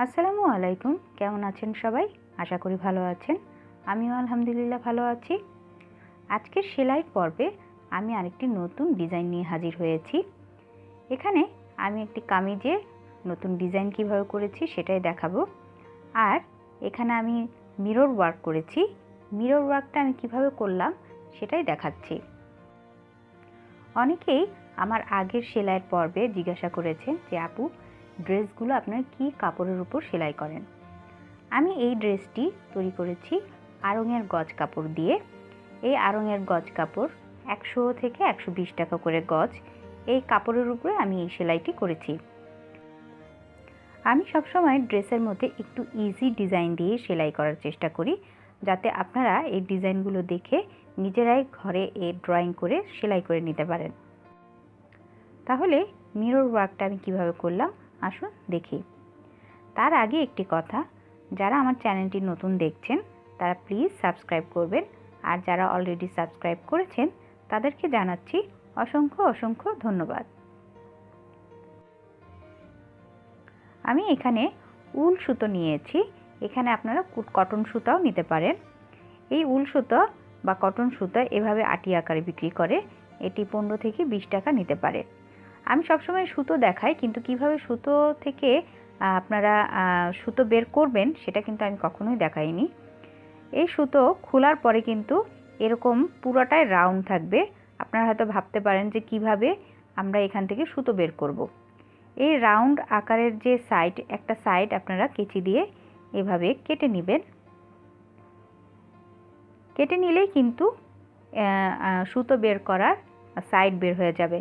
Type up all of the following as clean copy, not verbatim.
আসসালামু আলাইকুম। কেমন আছেন সবাই? আশা করি ভালো আছেন। আমিও আলহামদুলিল্লাহ ভালো আছি। আজকের সেলাই পর্বে আমি আরেকটি নতুন ডিজাইন নিয়ে হাজির হয়েছি। এখানে আমি একটি কামিজে নতুন ডিজাইন কিভাবে করেছি সেটাই দেখাবো। আর এখানে আমি মিরর ওয়ার্ক করেছি। মিরর ওয়ার্কটা আমি কিভাবে করলাম সেটাই দেখাচ্ছি। অনেকেই আমার আগের সেলাইয়ের পর্বে জিজ্ঞাসা করেছেন যে আপু, ড্রেসগুলো আপনার কি কাপড়ের উপর সেলাই করেন? আমি এই ড্রেসটি তৈরি করেছি আড়ংয়ের গজ কাপড় দিয়ে। এই আড়ংয়ের গজ কাপড় 100 থেকে 120 টাকা করে গজ। এই কাপড়ের উপরে আমি এই সেলাইটি করেছি। আমি সবসময় ড্রেসের মধ্যে একটু ইজি ডিজাইন দিয়ে সেলাই করার চেষ্টা করি, যাতে আপনারা এই ডিজাইনগুলো দেখে নিজেরাই ঘরে ড্রয়িং করে সেলাই করে নিতে পারেন। তাহলে মিরর ওয়ার্কটা আমি কিভাবে করলাম আসুন দেখি। তার আগে একটি কথা, যারা আমার চ্যানেলটি নতুন দেখছেন তারা প্লিজ সাবস্ক্রাইব করবেন, আর যারা অলরেডি সাবস্ক্রাইব করেছেন তাদেরকে জানাচ্ছি অসংখ্য অসংখ্য ধন্যবাদ। আমি এখানে উল সুতো নিয়েছি। এখানে আপনারা কটন সুতাও নিতে পারেন। এই উল সুতো বা কটন সুতো এভাবে আটি আকারে বিক্রি করে। এটি 15 থেকে 20 টাকা নিতে পারে। আমি সবসময় সুতো দেখাই, কিন্তু কিভাবে সুতো থেকে আপনারা সুতো বের করবেন সেটা কিন্তু আমি কখনোই দেখাইনি। এই সুতো খোলার পরে কিন্তু এরকম পুরোটাই রাউন্ড থাকবে। আপনারা হয়তো ভাবতে পারেন যে কিভাবে আমরা এখান থেকে সুতো বের করব। এই রাউন্ড আকারের যে একটা সাইড আপনারা কেচি দিয়ে এভাবে কেটে নেবেন। কেটে নিলেই কিন্তু সুতো বের করার সাইড বের হয়ে যাবে।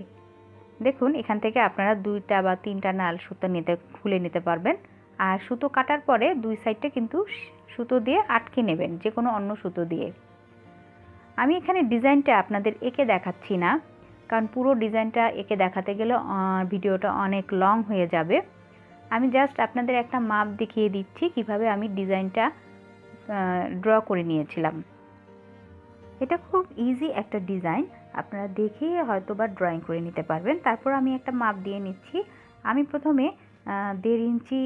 দেখুন, এখান থেকে আপনারা 2টা বা 3টা নাল সুতো খুলে নিতে পারবেন। আর সুতো কাটার পরে 2 সাইডটা কিন্তু সুতো দিয়ে আটকে নেবেন, যে কোনো অন্য সুতো দিয়ে। আমি এখানে ডিজাইনটা আপনাদের এঁকে দেখাচ্ছি না, কারণ পুরো ডিজাইনটা এঁকে দেখাতে গেলে ভিডিওটা অনেক লং হয়ে যাবে। আমি জাস্ট আপনাদের একটা মাপ দেখিয়ে দিচ্ছি কিভাবে আমি ডিজাইনটা ড্র করে নিয়েছিলাম। এটা খুব ইজি একটা ডিজাইন, আপনারা দেখে হয়তো বা ড্রয়িং করে নিতে পারবেন। তারপর আমি একটা মাপ দিয়ে নিচ্ছি। আমি প্রথমে 1.5 ইঞ্চি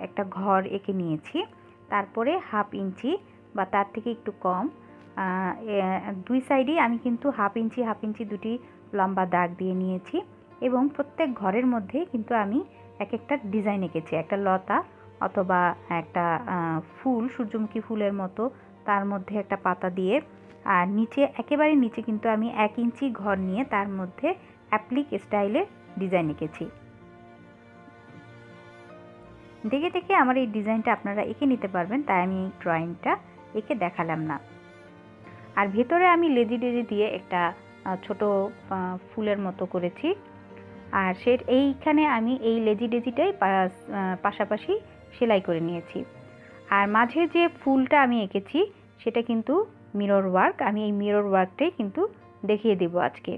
একটা ঘর এঁকে নিয়েছি। তারপরে 1/2 ইঞ্চি বা তার থেকে একটু কম 2 সাইডেই আমি কিন্তু 1/2 ইঞ্চি 1/2 ইঞ্চি দুটি লম্বা দাগ দিয়ে নিয়েছি। এবং প্রত্যেক ঘরের মধ্যে কিন্তু আমি এক একটা ডিজাইন এঁকেছি। একটা লতা অথবা একটা ফুল, সূর্যমুখী ফুলের মতো, তার মধ্যে একটা পাতা দিয়ে, আর নিচে একেবারে নিচে কিন্তু আমি 1 ইঞ্চি ঘর নিয়ে তার মধ্যে অ্যাপ্লিক স্টাইলে ডিজাইন এঁকেছি। দেখে দেখে আমার এই ডিজাইনটা আপনারা এঁকে নিতে পারবেন, তাই আমি এই ড্রয়িংটা এঁকে দেখালাম না। আর ভেতরে আমি লেজি ডেজি দিয়ে একটা ছোট ফুলের মতো করেছি। আর এইখানে আমি এই লেজি ডেজিটাই পাশাপাশি সেলাই করে নিয়েছি। আর মাঝে যে ফুলটা আমি এঁকেছি সেটা কিন্তু মিরর ওয়ার্ক। আমি এই মিরর ওয়ার্কটাই কিন্তু দেখিয়ে দেব আজকে।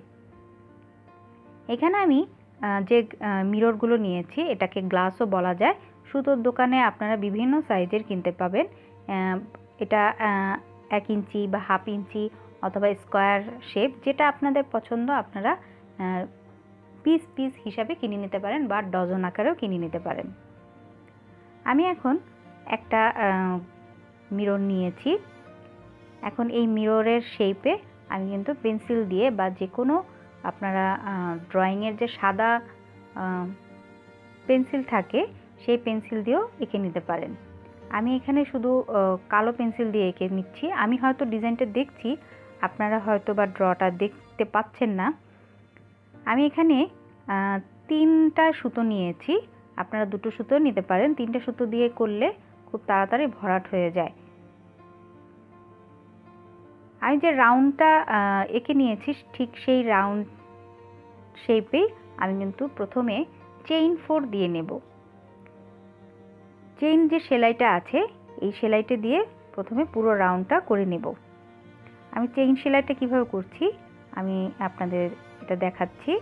এখানে আমি যে মিররগুলো নিয়েছি এটাকে গ্লাসও বলা যায়। সুতোর দোকানে আপনারা বিভিন্ন সাইজের কিনতে পাবেন। এটা 1 ইঞ্চি বা 1/2 ইঞ্চি অথবা স্কোয়ার শেপ, যেটা আপনাদের পছন্দ আপনারা পিস পিস হিসাবে কিনে নিতে পারেন বা ডজন আকারেও কিনে নিতে পারেন। আমি এখন একটা মিরর নিয়েছি। এখন এই মিররের শেপে আমি কিন্তু পেন্সিল দিয়ে বা যে কোনো আপনারা ড্রয়িংয়ের যে সাদা পেন্সিল থাকে সেই পেন্সিল দিয়েও এঁকে নিতে পারেন। আমি এখানে শুধু কালো পেন্সিল দিয়ে এঁকে নিচ্ছি। আমি হয়তো ডিজাইনটা দেখছি, আপনারা হয়তো বা ড্রটা দেখতে পাচ্ছেন না। আমি এখানে 3টা সুতো নিয়েছি। আপনারা 2টো সুতো নিতে পারেন। 3টে সুতো দিয়ে করলে খুব তাড়াতাড়ি ভরাট হয়ে যায়। আমি যে রাউন্ডটা এঁকে নিয়েছি ঠিক সেই রাউন্ড শেপেই আমি কিন্তু প্রথমে চেইন 4 দিয়ে নেব। চেইন যে সেলাইটা আছে এই সেলাইটা দিয়ে প্রথমে পুরো রাউন্ডটা করে নেব। আমি চেইন সেলাইটা কিভাবে করছি আমি আপনাদের এটা দেখাচ্ছি।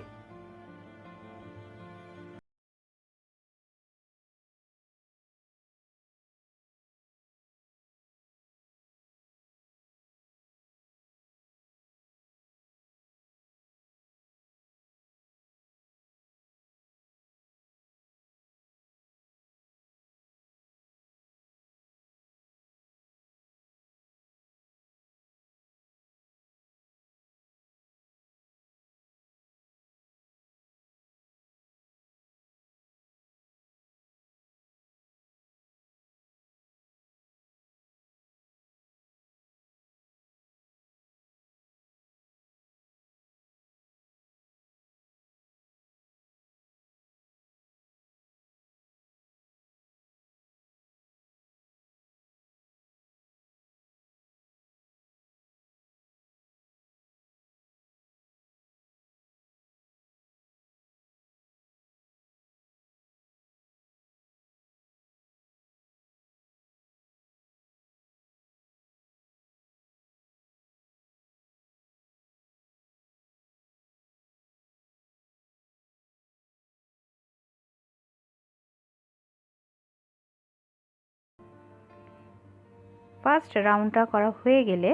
ফার্স্ট রাউন্ডটা করা হয়ে গেলে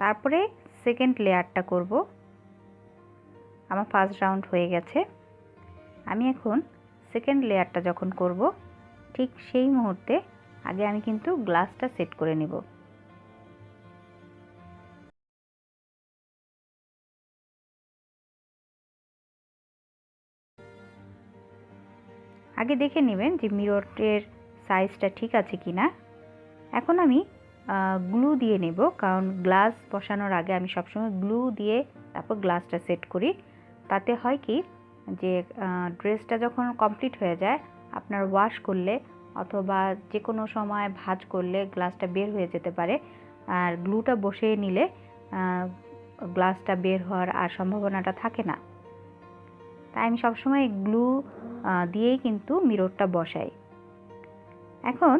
তারপরে সেকেন্ড লেয়ারটা করব। আমার ফার্স্ট রাউন্ড হয়ে গেছে। আমি এখন সেকেন্ড লেয়ারটা যখন করব ঠিক সেই মুহূর্তে আগে আমি কিন্তু গ্লাসটা সেট করে নেব। আগে দেখে নেবেন যে মিররের সাইজটা ঠিক আছে কিনা। এখন আমি গ্লু দিয়ে নেব, কারণ গ্লাস বসানোর আগে আমি সবসময় গ্লু দিয়ে তারপর গ্লাসটা সেট করি। তাতে হয় কি যে ড্রেসটা যখন কমপ্লিট হয়ে যায় আপনার ওয়াশ করলে অথবা যে কোনো সময় ভাঁজ করলে গ্লাসটা বের হয়ে যেতে পারে, আর গ্লুটা বসিয়ে নিলে গ্লাসটা বের হওয়ার আর সম্ভাবনাটা থাকে না। তাই আমি সবসময় গ্লু দিয়েই কিন্তু মিররটা বসাই। এখন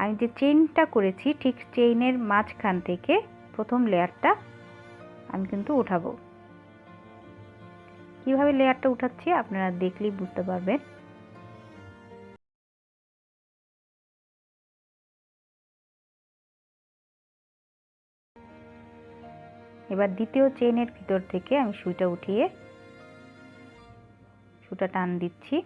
আমি যে চেইনটা করেছি ঠিক চেইনের মাঝখান থেকে প্রথম লেয়ারটা আমি কিন্তু উঠাবো। কিভাবে লেয়ারটা উঠাচ্ছি আপনারা দেখলেই বুঝতে পারবেন। এবার দ্বিতীয় চেইনের ভিতর থেকে আমি সুইটা উঠিয়ে সুটা টান দিচ্ছি।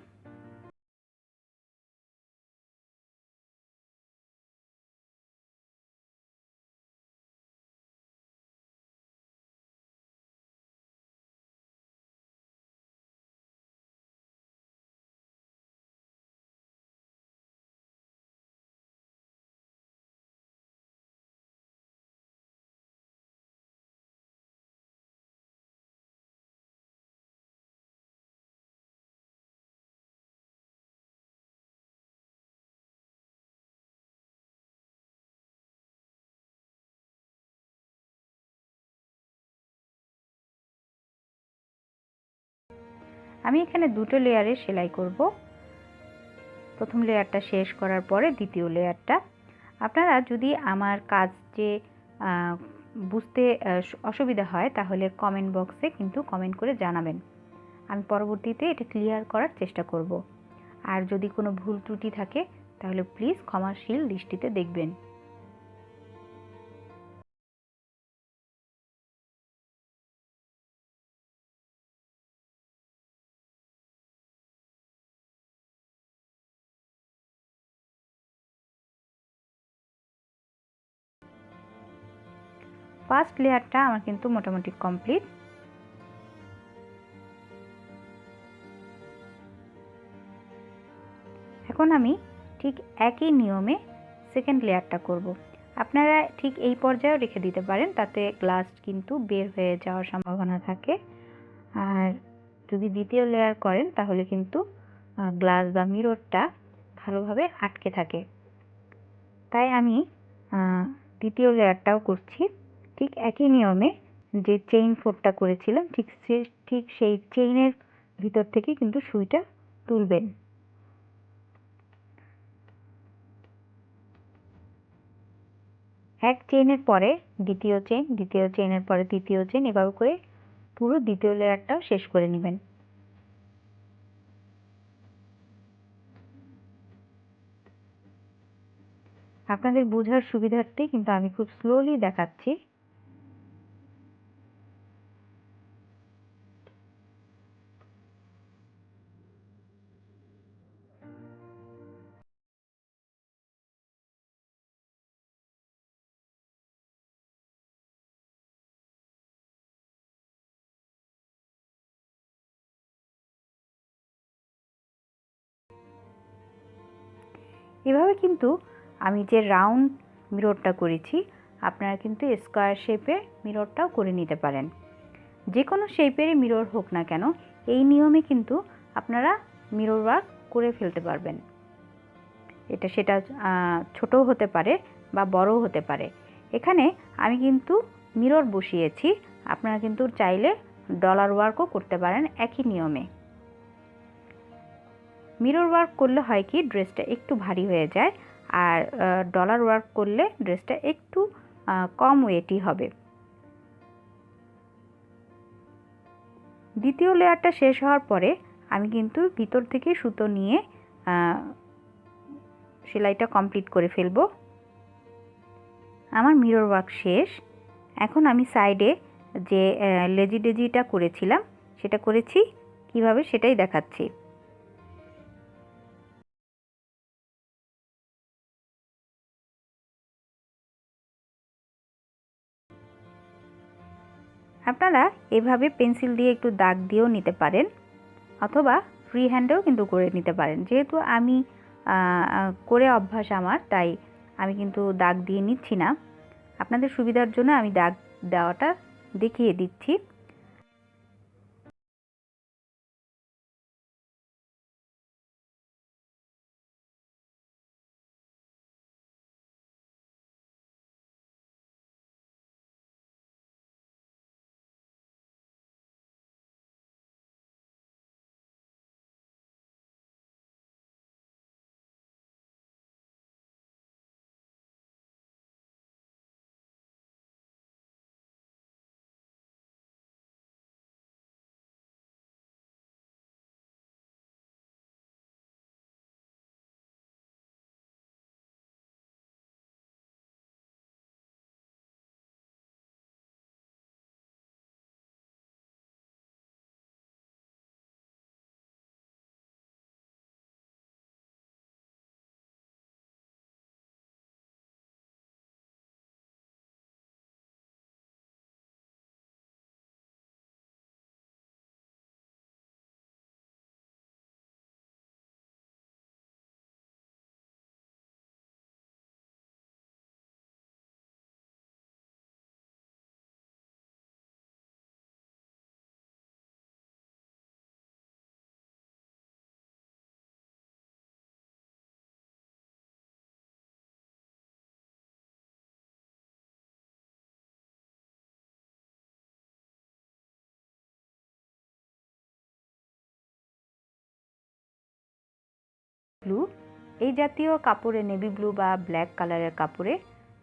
আমি এখানে দুটো লেয়ারে সেলাই করব। প্রথম লেয়ারটা শেষ করার পরে দ্বিতীয় লেয়ারটা। আপনারা যদি আমার কাজ যে বুঝতে অসুবিধা হয় তাহলে কমেন্ট বক্সে কিন্তু কমেন্ট করে জানাবেন। আমি পরবর্তীতে এটা ক্লিয়ার করার চেষ্টা করব। আর যদি কোনো ভুল ত্রুটি থাকে তাহলে প্লিজ ক্ষমাশীল দৃষ্টিতে দেখবেন। ফার্স্ট লেয়ারটা আমার কিন্তু মোটামুটি কমপ্লিট। এখন আমি ঠিক একই নিয়মে সেকেন্ড লেয়ারটা করব। আপনারা ঠিক এই পর্যায়েও রেখে দিতে পারেন, তাতে গ্লাস কিন্তু বের হয়ে যাওয়ার সম্ভাবনা থাকে। আর যদি দ্বিতীয় লেয়ার করেন তাহলে কিন্তু গ্লাস বা মিররটা ভালোভাবে আটকে থাকে। তাই আমি দ্বিতীয় লেয়ারটাও করছি ঠিক একই নিয়মে। যে চেইন 4টা করেছিলাম ঠিক সেই চেইনের ভিতর থেকে কিন্তু সুইটা তুলবেন। এক চেইনের পরে দ্বিতীয় চেইন, দ্বিতীয় চেইনের পরে তৃতীয় চেইন, এভাবে করে পুরো দ্বিতীয় লেয়ারটাও শেষ করে নেবেন। আপনাদের বোঝার সুবিধার্থে কিন্তু আমি খুব স্লোলি দেখাচ্ছি। এভাবে কিন্তু আমি যে রাউন্ড মিররটা করেছি আপনারা কিন্তু স্কোয়ার শেপে মিররটাও করে নিতে পারেন। যে কোনো শেপেরই মিরর হোক না কেন এই নিয়মে কিন্তু আপনারা মিরর ওয়ার্ক করে ফেলতে পারবেন। সেটা ছোটও হতে পারে বা বড়ও হতে পারে। এখানে আমি কিন্তু মিরর বসিয়েছি, আপনারা কিন্তু চাইলে ডলার ওয়ার্কও করতে পারেন একই নিয়মে। মিরর ওয়ার্ক করলে হয় কি ড্রেসটা একটু ভারী হয়ে যায়, আর ডলার ওয়ার্ক করলে ড্রেসটা একটু কম ওয়েটই হবে। দ্বিতীয় লেয়ারটা শেষ হওয়ার পরে আমি কিন্তু ভিতর থেকে সুতো নিয়ে সেলাইটা কমপ্লিট করে ফেলবো। আমার মিরর ওয়ার্ক শেষ। এখন আমি সাইডে যে লেজি ডেজিটা করেছিলাম সেটা করেছি কিভাবে সেটাই দেখাচ্ছি। আপনারা এভাবে পেন্সিল দিয়ে একটু দাগ দিয়েও নিতে পারেন, অথবা ফ্রি হ্যান্ডেও কিন্তু করে নিতে পারেন। যেহেতু আমি করে অভ্যাস আমার, তাই আমি কিন্তু দাগ দিয়ে নিচ্ছি না। আপনাদের সুবিধার জন্য আমি দাগ দেওয়াটা দেখিয়ে দিচ্ছি। ব্লু, এই জাতীয় কাপড়ে, নেভি ব্লু বা ব্ল্যাক কালারের কাপড়ে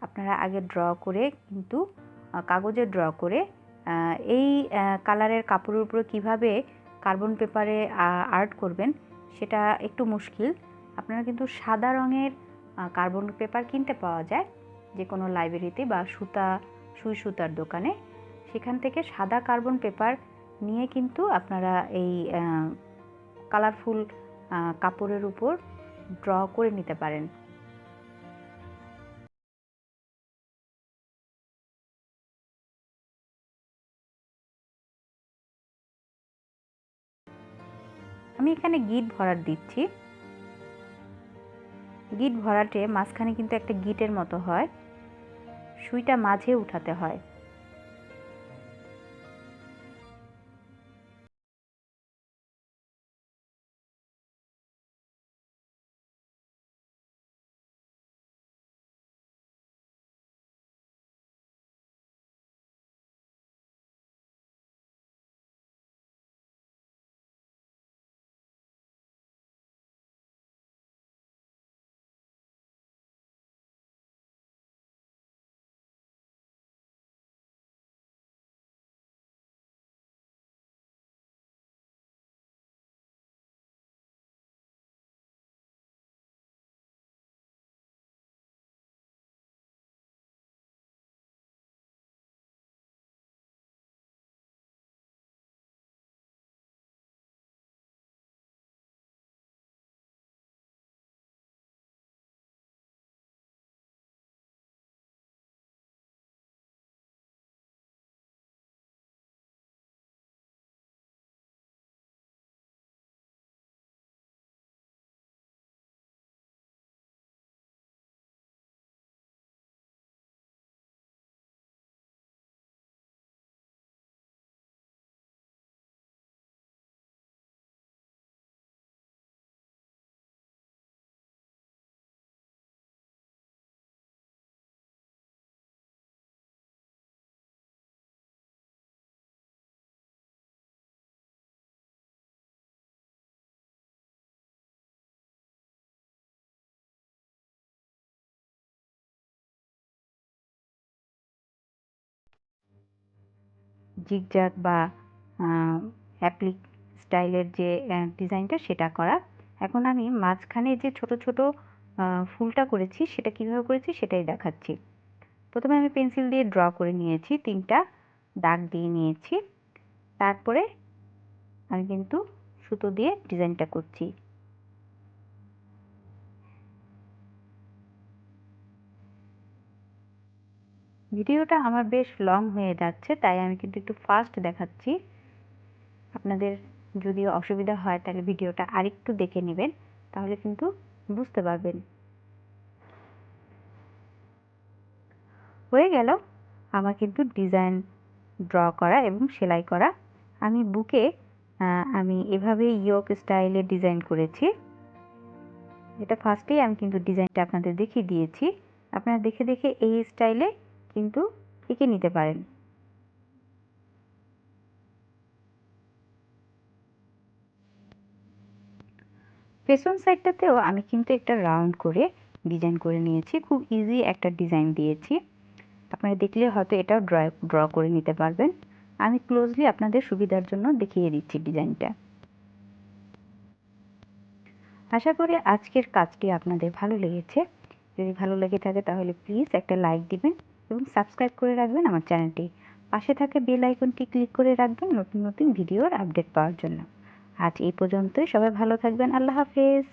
আপনারা আগে ড্র করে, কিন্তু কাগজে ড্র করে এই কালারের কাপড়ের উপরে কীভাবে কার্বন পেপারে আর্ট করবেন সেটা একটু মুশকিল। আপনারা কিন্তু সাদা রঙের কার্বন পেপার কিনতে পাওয়া যায় যে কোনো লাইব্রেরিতে বা সুই সুতার দোকানে। সেখান থেকে সাদা কার্বন পেপার নিয়ে কিন্তু আপনারা এই কালারফুল কাপড়ের উপর ড্র করে নিতে পারেন। আমি এখানে গিট ভরাট দিচ্ছি। গিট ভরাটে মাঝখানে কিন্তু একটা গিটের মতো হয়, সুইটা মাঝে উঠাতে হয়। জিগজ্যাগ বা অ্যাপ্লিক স্টাইলের যে ডিজাইনটা সেটা করা। এখন আমি মাঝখানে যে ছোট ছোট ফুলটা করেছি সেটা কিভাবে করেছি সেটাই দেখাচ্ছি। প্রথমে আমি পেন্সিল দিয়ে ড্র করে নিয়েছি, 3টা দাগ দিয়ে নিয়েছি। তারপরে আমি কিন্তু সুতো দিয়ে ডিজাইনটা করছি। ভিডিওটা আমার বেশ লং হয়ে যাচ্ছে, তাই আমি কিন্তু একটু ফাস্ট দেখাচ্ছি। আপনাদের যদি অসুবিধা হয় তাহলে ভিডিওটা আরেকটু দেখে নেবেন, তাহলে কিন্তু বুঝতে পারবেন। হয়ে গেল আমার কিন্তু ডিজাইন ড্র করা এবং সেলাই করা। আমি বুকে আমি এভাবে ইয়োক স্টাইলে ডিজাইন করেছি। এটা ফার্স্টেই আমি কিন্তু ডিজাইনটা আপনাদের দেখিয়ে দিয়েছি। আপনারা দেখে দেখে এই স্টাইলে কিন্তু এঁকে নিতে পারেন। পেছন সাইডটাতেও আমি কিন্তু একটা রাউন্ড করে ডিজাইন করে নিয়েছি। খুব ইজি একটা ডিজাইন দিয়েছি, আপনারা দেখলে হয়তো এটাও ড্র করে নিতে পারবেন। আমি ক্লোজলি আপনাদের সুবিধার জন্য দেখিয়ে দিচ্ছি ডিজাইনটা। আশা করি আজকের কাজটি আপনাদের ভালো লেগেছে। যদি ভালো লেগে থাকে তাহলে প্লিজ একটা লাইক দিবেন এবং সাবস্ক্রাইব করে রাখবেন আমার চ্যানেলটি। পাশে থাকা বেল আইকনটি ক্লিক করে রাখবেন নতুন নতুন ভিডিওর আপডেট পাওয়ার জন্য। আজ এই পর্যন্তই, সবাই ভালো থাকবেন। আল্লাহ হাফেজ।